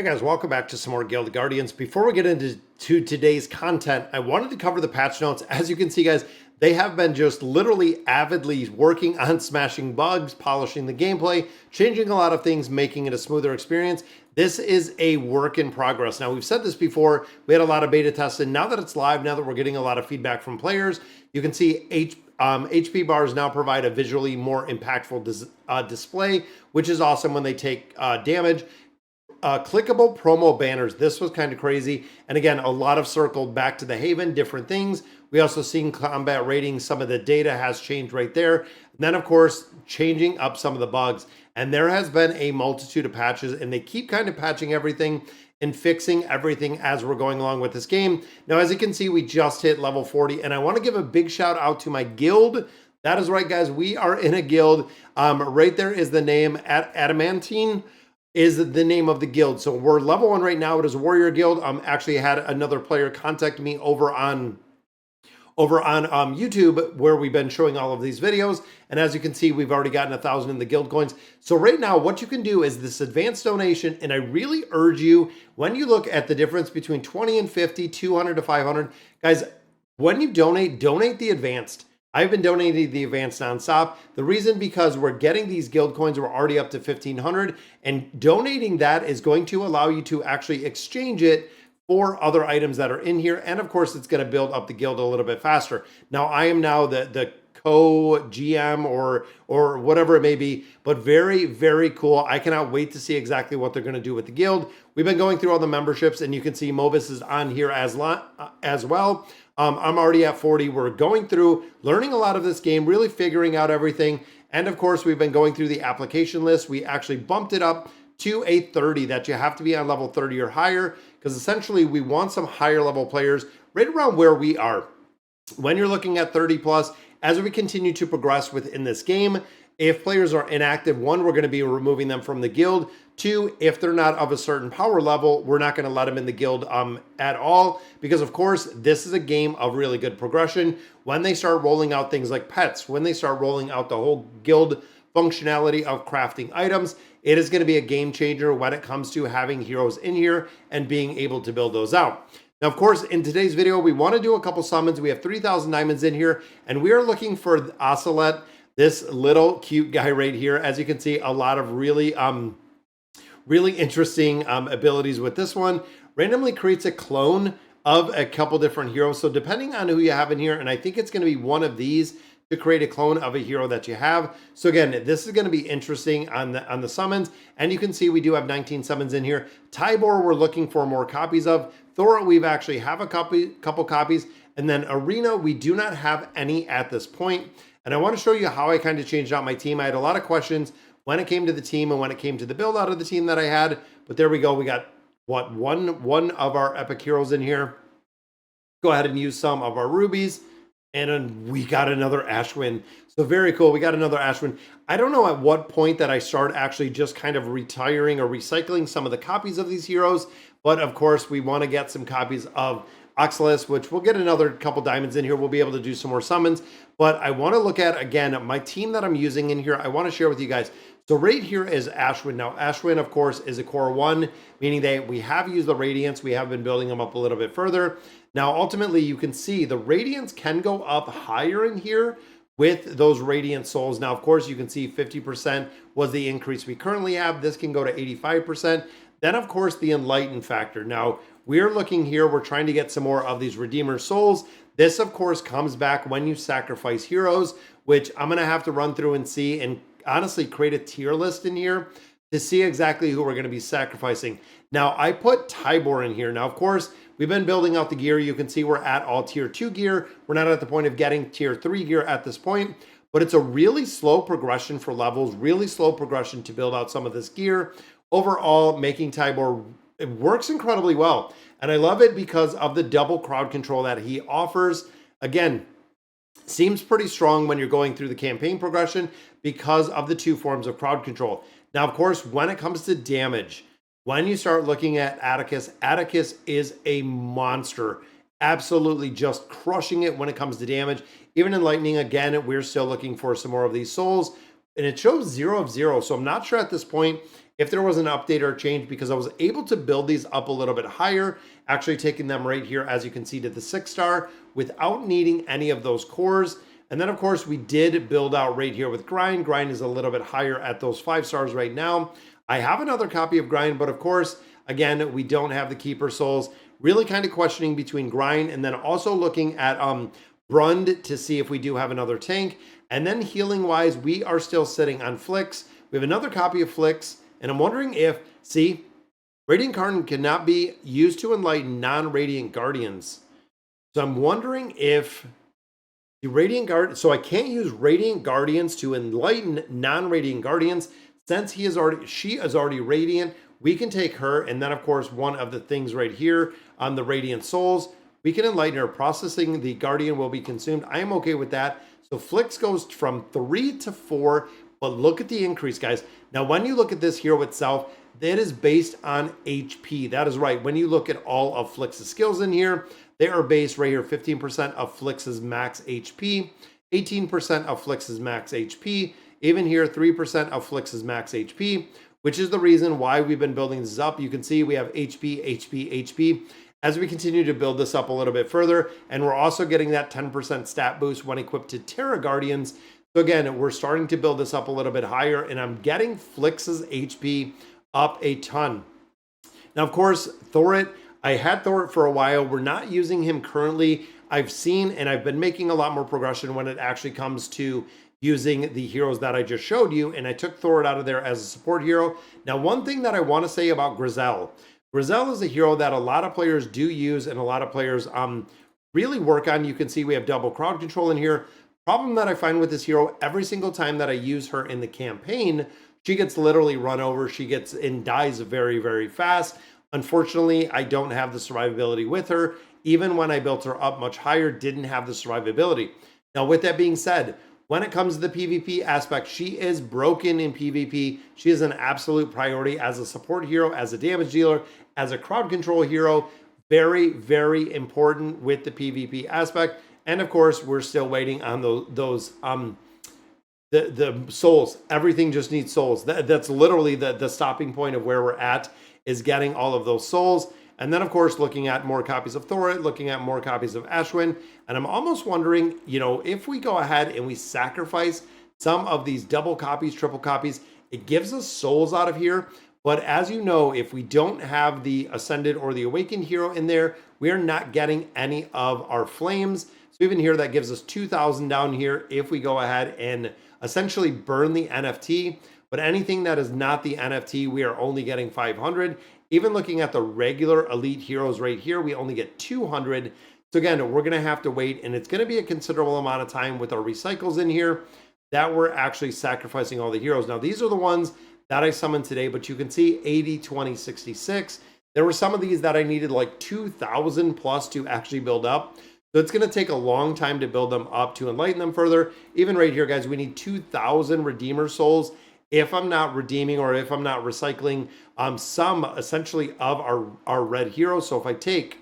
Hey guys, welcome back to some more Guild Guardians. Before we get into today's content, I wanted to cover the patch notes. As you can see, guys, they have been just literally avidly working on smashing bugs, polishing the gameplay, changing a lot of things, making it a smoother experience. This is a work in progress. Now, we've said this before. We had a lot of beta tests, and now that it's live, now that we're getting a lot of feedback from players, you can see HP bars now provide a visually more impactful display, which is awesome when they take damage. Clickable promo banners. This was kind of crazy. And again, a lot of circled back to the Haven, different things. We also seen combat ratings. Some of the data has changed right there. And then, of course, changing up some of the bugs. And there has been a multitude of patches, and they keep kind of patching everything and fixing everything as we're going along with this game. Now, as you can see, we just hit level 40, and I want to give a big shout out to my guild. That is right, guys. We are in a guild. Right there is the name Adamantine. Is the name of the guild. So we're level 1 right now. It is a warrior guild. Actually had another player contact me over on YouTube, where we've been showing all of these videos. And as you can see, we've already gotten 1,000 in the guild coins. So right now, what you can do is this advanced donation. And I really urge you, when you look at the difference between 20 and 50, 200 to 500, guys, when you donate the advanced. I've been donating the advanced nonstop. The reason, because we're getting these guild coins, we're already up to 1,500, and donating that is going to allow you to actually exchange it for other items that are in here. And of course, it's going to build up the guild a little bit faster. Now, I am now the co-GM or whatever it may be, but very, very cool. I cannot wait to see exactly what they're going to do with the guild. We've been going through all the memberships, and you can see Movis is on here as well. I'm already at 40. We're going through, learning a lot of this game, really figuring out everything. And of course, we've been going through the application list. We actually bumped it up to a 30, that you have to be on level 30 or higher, because essentially we want some higher level players right around where we are. When you're looking at 30 plus, as we continue to progress within this game, if players are inactive, one, we're going to be removing them from the guild. Two, if they're not of a certain power level, we're not going to let them in the guild at all, because of course, this is a game of really good progression. When they start rolling out things like pets, when they start rolling out the whole guild functionality of crafting items, it is going to be a game changer when it comes to having heroes in here and being able to build those out. Now, of course, in today's video, we want to do a couple summons. We have 3,000 diamonds in here, and we are looking for Ocelot, this little cute guy right here. As you can see, a lot of really interesting abilities with this one. Randomly creates a clone of a couple different heroes. So depending on who you have in here, and I think it's going to be one of these to create a clone of a hero that you have. So again, this is going to be interesting on the summons. And you can see we do have 19 summons in here. Tybor, we're looking for more copies of. Thora, we've actually have a couple copies. And then Arena, we do not have any at this point. And I want to show you how I kind of changed out my team. I had a lot of questions when it came to the team and when it came to the build out of the team that I had. But there we go. We got one of our epic heroes in here. Go ahead and use some of our rubies. And then we got another Ashwin. So very cool. We got another Ashwin. I don't know at what point that I start actually just kind of retiring or recycling some of the copies of these heroes. But of course, we want to get some copies of Oxalis, which we'll get another couple diamonds in here. We'll be able to do some more summons. But I want to look at, again, my team that I'm using in here. I want to share with you guys. So right here is Ashwin. Now, Ashwin, of course, is a core 1, meaning that we have used the Radiance. We have been building them up a little bit further. Now, ultimately, you can see the Radiance can go up higher in here with those Radiant Souls. Now, of course, you can see 50% was the increase we currently have. This can go to 85%. Then, of course, the Enlightened factor. Now, we're looking here. We're trying to get some more of these Redeemer Souls. This, of course, comes back when you sacrifice heroes, which I'm going to have to run through and see and honestly create a tier list in here to see exactly who we're going to be sacrificing. Now, I put Tybor in here. Now, of course, we've been building out the gear. You can see we're at all tier 2 gear. We're not at the point of getting tier 3 gear at this point, but it's a really slow progression for levels, really slow progression to build out some of this gear. Overall, making Tybor, it works incredibly well. And I love it because of the double crowd control that he offers. Again, seems pretty strong when you're going through the campaign progression because of the 2 forms of crowd control. Now, of course, when it comes to damage, when you start looking at Atticus, Atticus is a monster. Absolutely just crushing it when it comes to damage. Even in Lightning, again, we're still looking for some more of these souls. and it shows 0 of 0. So I'm not sure at this point if there was an update or a change, because I was able to build these up a little bit higher, actually taking them right here, as you can see, to the 6-star without needing any of those cores. And then of course we did build out right here with grind. Grind is a little bit higher at those 5 stars right now. I have another copy of grind, but of course, again, we don't have the keeper souls. Really kind of questioning between grind and then also looking at Brund to see if we do have another tank. And then healing wise, we are still sitting on Flicks. We have another copy of Flicks, and I'm wondering if, see, Radiant Guardian cannot be used to enlighten non-Radiant Guardians. So I'm wondering if the Radiant Guard, so I can't use Radiant Guardians to enlighten non-Radiant Guardians since she is already Radiant. We can take her, and then of course one of the things right here on the Radiant Souls, we can enlighten her. Processing the Guardian will be consumed. I am okay with that. So Flicks goes from 3 to 4, but look at the increase, guys. Now, when you look at this hero itself, that is based on HP. That is right. When you look at all of Flicks' skills in here, they are based right here, 15% of Flicks' max HP, 18% of Flicks' max HP, even here, 3% of Flicks' max HP, which is the reason why we've been building this up. You can see we have HP, HP, HP. As we continue to build this up a little bit further, and we're also getting that 10% stat boost when equipped to Terra Guardians. So again, we're starting to build this up a little bit higher, and I'm getting Flicks' HP up a ton. Now, of course, Thorit, I had Thorit for a while. We're not using him currently. I've seen, and I've been making a lot more progression when it actually comes to using the heroes that I just showed you, and I took Thorit out of there as a support hero. Now, one thing that I want to say about Grizel is a hero that a lot of players do use and a lot of players really work on. You can see we have double crowd control in here. Problem that I find with this hero, every single time that I use her in the campaign, she gets literally run over. She gets and dies very, very fast. Unfortunately, I don't have the survivability with her. Even when I built her up much higher, didn't have the survivability. Now, with that being said, when it comes to the PvP aspect, she is broken in PvP. She is an absolute priority as a support hero, as a damage dealer, as a crowd control hero. Very, very important with the PvP aspect. And of course, we're still waiting on those the souls. Everything just needs souls. That's literally the stopping point of where we're at, is getting all of those souls. And then, of course, looking at more copies of Thorit, looking at more copies of Ashwin. And I'm almost wondering, you know, if we go ahead and we sacrifice some of these double copies, triple copies, it gives us souls out of here. But as you know, if we don't have the Ascended or the Awakened hero in there, we are not getting any of our flames. So even here, that gives us 2,000 down here if we go ahead and essentially burn the NFT. But anything that is not the NFT, we are only getting 500. Even looking at the regular elite heroes right here, we only get 200. So again, we're going to have to wait, and it's going to be a considerable amount of time with our recycles in here that we're actually sacrificing all the heroes. Now, these are the ones that I summoned today, but you can see 80, 20, 66. There were some of these that I needed like 2,000 plus to actually build up. So it's going to take a long time to build them up to enlighten them further. Even right here, guys, we need 2,000 Redeemer souls if I'm not redeeming or if I'm not recycling some essentially of our red heroes. So if I take,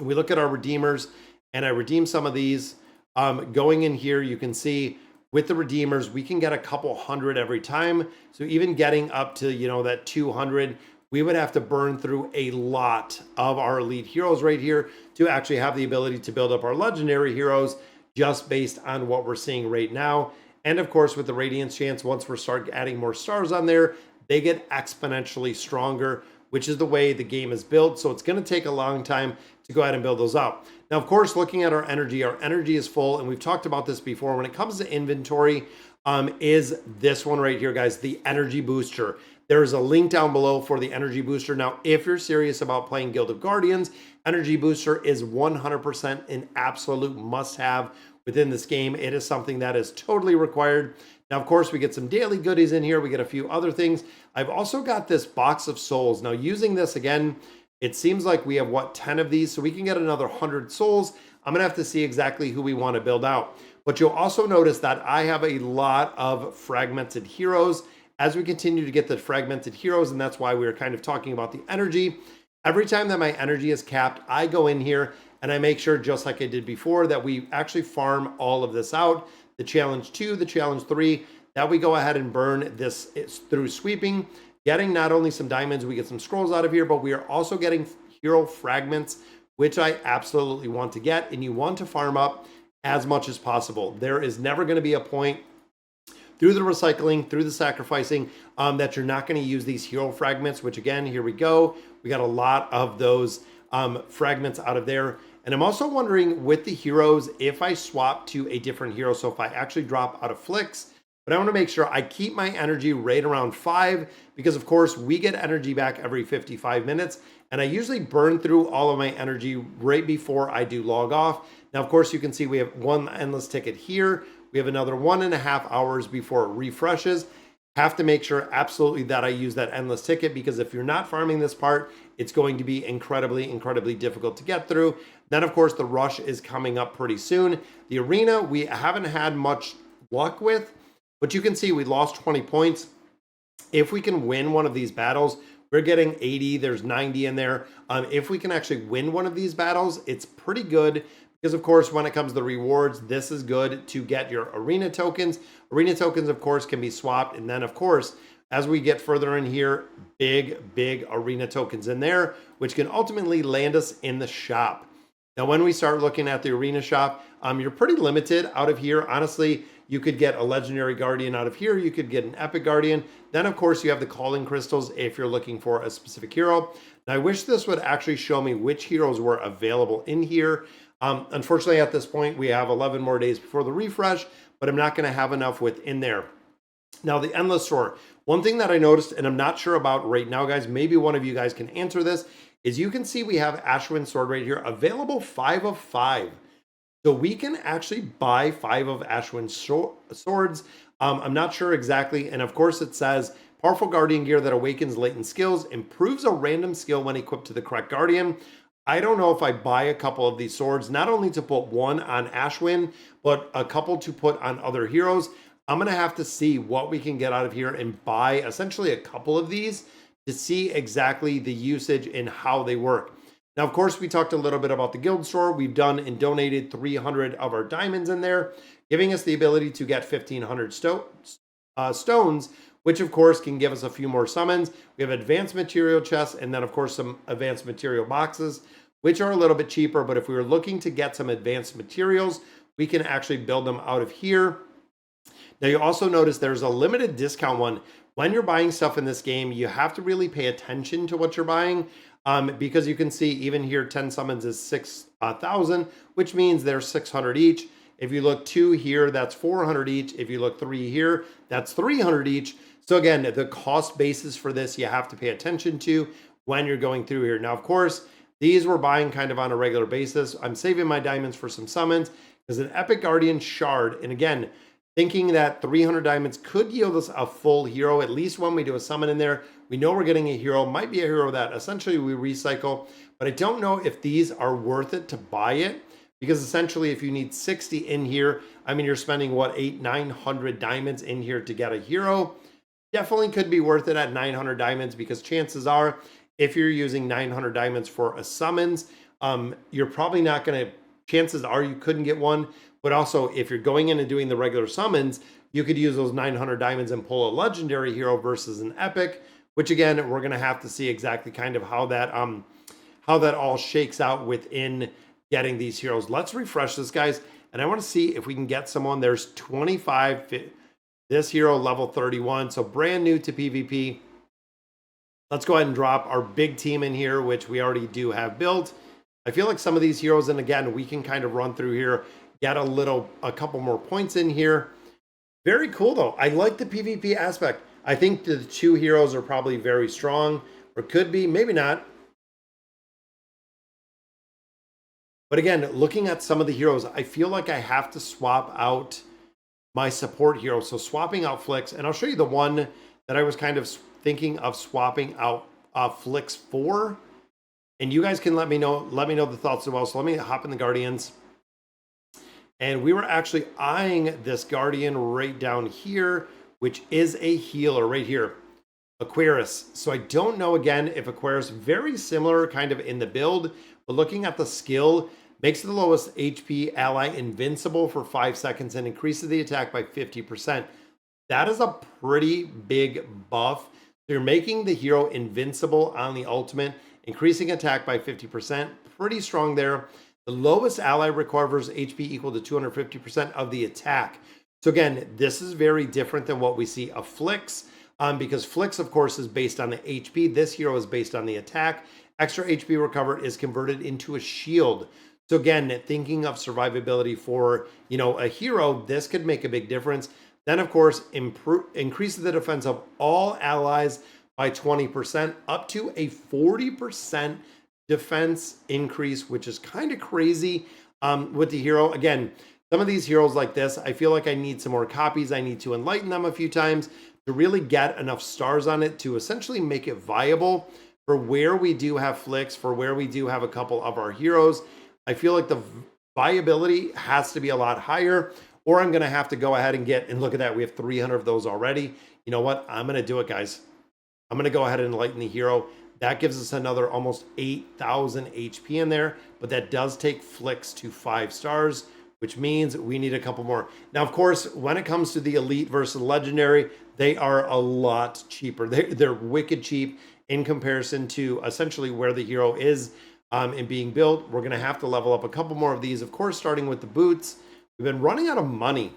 we look at our Redeemers and I redeem some of these, going in here, you can see with the Redeemers, we can get a couple hundred every time. So even getting up to, you know, that 200, we would have to burn through a lot of our elite heroes right here to actually have the ability to build up our legendary heroes just based on what we're seeing right now. And of course, with the Radiance chance, once we start adding more stars on there, they get exponentially stronger, which is the way the game is built. So it's going to take a long time to go ahead and build those up. Now, of course, looking at our energy is full. And we've talked about this before. When it comes to inventory, is this one right here, guys, the energy booster. There's a link down below for the energy booster. Now, if you're serious about playing Guild of Guardians, energy booster is 100% an absolute must-have within this game. It is something that is totally required. Now, of course, we get some daily goodies in here. We get a few other things. I've also got this box of souls. Now, using this again, it seems like we have, what, 10 of these, so we can get another 100 souls. I'm going to have to see exactly who we want to build out. But you'll also notice that I have a lot of fragmented heroes as we continue to get the fragmented heroes, and that's why we were kind of talking about the energy. Every time that my energy is capped, I go in here and I make sure, just like I did before, that we actually farm all of this out. The challenge 2, the challenge 3, that we go ahead and burn this through sweeping, getting not only some diamonds, we get some scrolls out of here, but we are also getting hero fragments, which I absolutely want to get. And you want to farm up as much as possible. There is never going to be a point through the recycling, through the sacrificing, that you're not going to use these hero fragments, which again, here we go. We got a lot of those fragments out of there. And I'm also wondering with the heroes, if I swap to a different hero, so if I actually drop out of Flicks, but I want to make sure I keep my energy right around 5, because of course we get energy back every 55 minutes. And I usually burn through all of my energy right before I do log off. Now, of course, you can see we have one endless ticket here. We have another 1.5 hours before it refreshes. Have to make sure absolutely that I use that endless ticket, because if you're not farming this part, it's going to be incredibly difficult to get through. Then, of course, the rush is coming up pretty soon. The arena, we haven't had much luck with, but you can see we lost 20 points. If we can win one of these battles, we're getting 80, there's 90 in there. If we can actually win one of these battles, it's pretty good, because of course, when it comes to the rewards, this is good to get your arena tokens. Arena tokens, of course, can be swapped. And then, of course, as we get further in here, big arena tokens in there, which can ultimately land us in the shop. Now, when we start looking at the arena shop, you're pretty limited out of here. Honestly, you could get a legendary guardian out of here. You could get an epic guardian. Then, of course, you have the calling crystals if you're looking for a specific hero. Now, I wish this would actually show me which heroes were available in here. Unfortunately, at this point, we have 11 more days before the refresh, but I'm not going to have enough within there. Now, the endless store. One thing that I noticed, and I'm not sure about right now, guys, maybe one of you guys can answer this, is you can see we have Ashwin sword right here, available 5 of 5. So we can actually buy 5 of Ashwin swords. I'm not sure exactly. And of course, it says powerful guardian gear that awakens latent skills, improves a random skill when equipped to the correct guardian. I don't know if I buy a couple of these swords, not only to put one on Ashwin, but a couple to put on other heroes. I'm going to have to see what we can get out of here and buy essentially a couple of these to see exactly the usage and how they work. Now, of course, we talked a little bit about the guild store. We've done and donated 300 of our diamonds in there, giving us the ability to get 1,500 stones, which of course can give us a few more summons. We have advanced material chests, and then of course some advanced material boxes, which are a little bit cheaper. But if we were looking to get some advanced materials, we can actually build them out of here. Now, you also notice there's a limited discount one. When you're buying stuff in this game, you have to really pay attention to what you're buying, because you can see even here 10 summons is 6,000, which means they're 600 each. If you look 2 here, that's 400 each. If you look 3 here, that's 300 each. So again, the cost basis for this, you have to pay attention to when you're going through here. Now, of course, these we're buying kind of on a regular basis. I'm saving my diamonds for some summons. There's an epic guardian shard. And again, thinking that 300 diamonds could yield us a full hero, at least when we do a summon in there. We know we're getting a hero, might be a hero that essentially we recycle, but I don't know if these are worth it to buy it, because essentially if you need 60 in here, I mean, you're spending what, 800-900 diamonds in here to get a hero. Definitely could be worth it at 900 diamonds, because chances are if you're using 900 diamonds for a summons, you're probably not going to, chances are you couldn't get one. But also, if you're going in and doing the regular summons, you could use those 900 diamonds and pull a legendary hero versus an epic, which again, we're going to have to see exactly kind of how that all shakes out within getting these heroes. Let's refresh this, guys. And I want to see if we can get someone. There's 25, this hero level 31. So brand new to PvP. Let's go ahead and drop our big team in here, which we already do have built. I feel like some of these heroes, and again, we can kind of run through here, get a couple more points in here. Very cool, though. I like the PvP aspect. I think the 2 heroes are probably very strong, or could be, maybe not. But again, looking at some of the heroes, I feel like I have to swap out my support hero. So swapping out Flicks, and I'll show you the one that I was kind of thinking of swapping out Flicks for. And you guys can let me know the thoughts as well. So let me hop in the Guardians. And we were actually eyeing this Guardian right down here, which is a healer right here, Aquarius. So I don't know, again, if Aquarius, very similar kind of in the build, but looking at the skill, makes the lowest HP ally invincible for 5 seconds and increases the attack by 50%. That is a pretty big buff. They're making the hero invincible on the ultimate, increasing attack by 50%. Pretty strong there. The lowest ally recovers HP equal to 250% of the attack. So again, this is very different than what we see of Flicks, because Flicks, of course, is based on the HP. This hero is based on the attack. Extra HP recovered is converted into a shield. So again, thinking of survivability for, a hero, this could make a big difference. Then, of course, increases the defense of all allies by 20%, up to a 40% defense increase, which is kind of crazy with the hero. Again, some of these heroes like this, I feel like I need some more copies. I need to enlighten them a few times to really get enough stars on it to essentially make it viable for where we do have Flicks, for where we do have a couple of our heroes. I feel like the viability has to be a lot higher, or I'm going to have to go ahead and look at that. We have 300 of those already. You know what? I'm going to do it, guys. I'm going to go ahead and enlighten the hero. That gives us another almost 8,000 HP in there, but that does take Flicks to 5 stars, which means we need a couple more. Now, of course, when it comes to the elite versus legendary, they are a lot cheaper. They're wicked cheap in comparison to essentially where the hero is in being built. We're going to have to level up a couple more of these, of course, starting with the boots. We've been running out of money.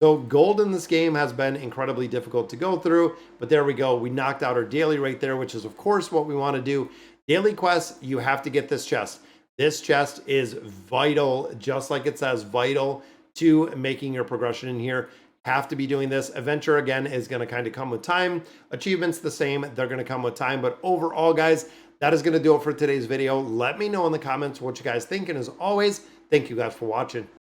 So gold in this game has been incredibly difficult to go through, but there we go. We knocked out our daily right there, which is of course what we want to do. Daily quests, you have to get this chest. This chest is vital, just like it says, vital to making your progression in here. Have to be doing this. Adventure, again, is going to kind of come with time. Achievements, the same. They're going to come with time. But overall, guys, that is going to do it for today's video. Let me know in the comments what you guys think. And as always, thank you guys for watching.